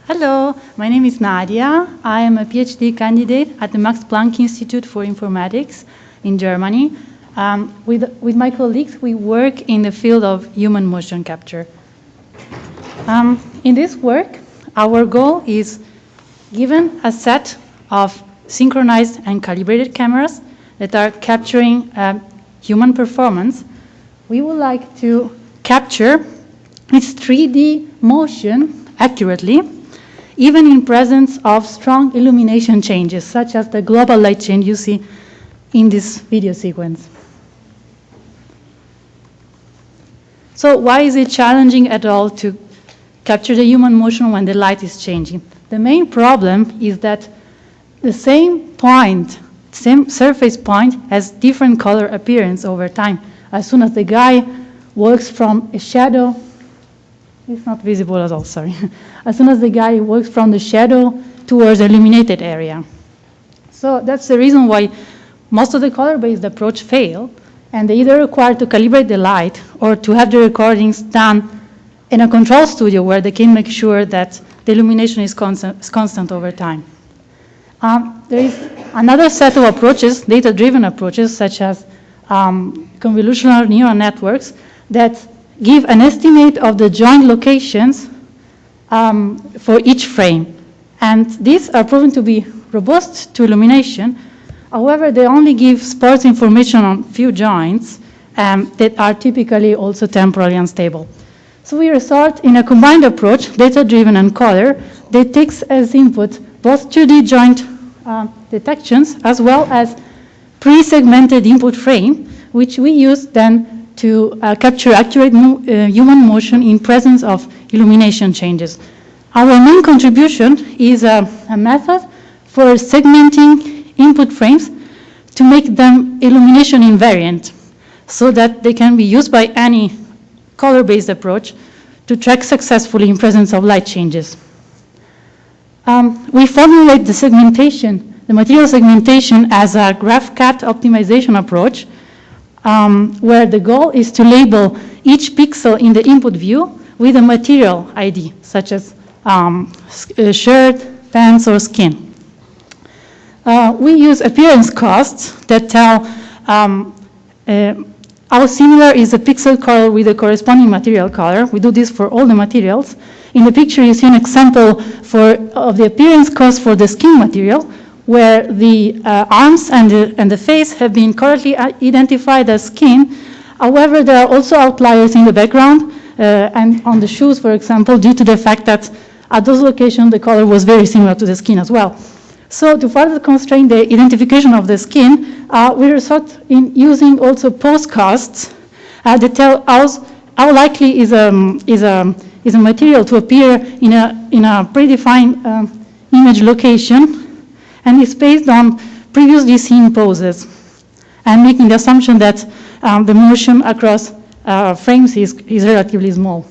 Hello, my name is Nadia. I am a PhD candidate at the Max Planck Institute for Informatics in Germany. With my colleagues, we work in the field of human motion capture. In this work, our goal is, given a set of synchronized and calibrated cameras that are capturing human performance, we would like to capture its 3D motion accurately, even in presence of strong illumination changes, such as the global light change you see in this video sequence. So why is it challenging at all to capture the human motion when the light is changing? The main problem is that the same point, same surface point, has different color appearance over time. As soon as the guy works from a shadow, it's not visible at all, sorry. As soon as the guy works from the shadow towards the illuminated area. So that's the reason why most of the color-based approach fail, and they either require to calibrate the light or to have the recordings done in a control studio where they can make sure that the illumination is constant over time. There is another set of approaches, data-driven approaches, such as convolutional neural networks that give an estimate of the joint locations for each frame. And these are proven to be robust to illumination. However, they only give sparse information on few joints that are typically also temporally unstable. So we resort in a combined approach, data-driven and color, that takes as input both 2D joint detections as well as pre-segmented input frame, which we use then to capture accurate human motion in presence of illumination changes. Our main contribution is a method for segmenting input frames to make them illumination-invariant, so that they can be used by any color-based approach to track successfully in presence of light changes. We formulate the segmentation, the material segmentation, as a graph-cut optimization approach, where the goal is to label each pixel in the input view with a material ID, such as shirt, pants, or skin. We use appearance costs that tell how similar is a pixel color with the corresponding material color. We do this for all the materials. In the picture, you see an example of the appearance cost for the skin material, where the arms and the face have been correctly identified as skin. However, there are also outliers in the background and on the shoes, for example, due to the fact that at those locations the color was very similar to the skin as well. So to further constrain the identification of the skin, we resort in using also pose costs that tell us how likely is a material to appear in a predefined image location, and it's based on previously seen poses, and making the assumption that the motion across frames is relatively small.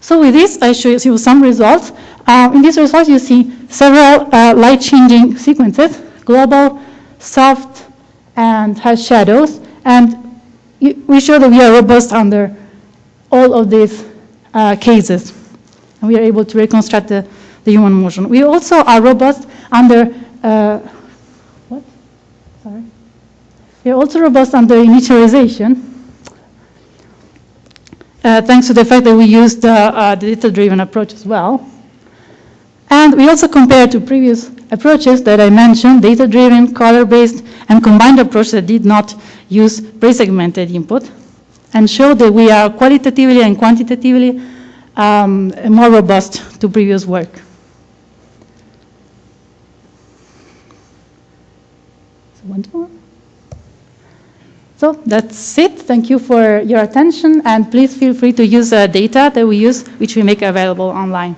So with this, I show you some results. In these results, you see several light-changing sequences, global, soft, and has shadows, and we show that we are robust under all of these cases, and we are able to reconstruct the human motion. We also are robust under We are also robust under initialization, thanks to the fact that we used the data-driven approach as well. And we also compare to previous approaches that I mentioned, data-driven, color-based, and combined approach that did not use pre-segmented input, and show that we are qualitatively and quantitatively more robust to previous work. So that's it. Thank you for your attention, and please feel free to use data that we use, which we make available online.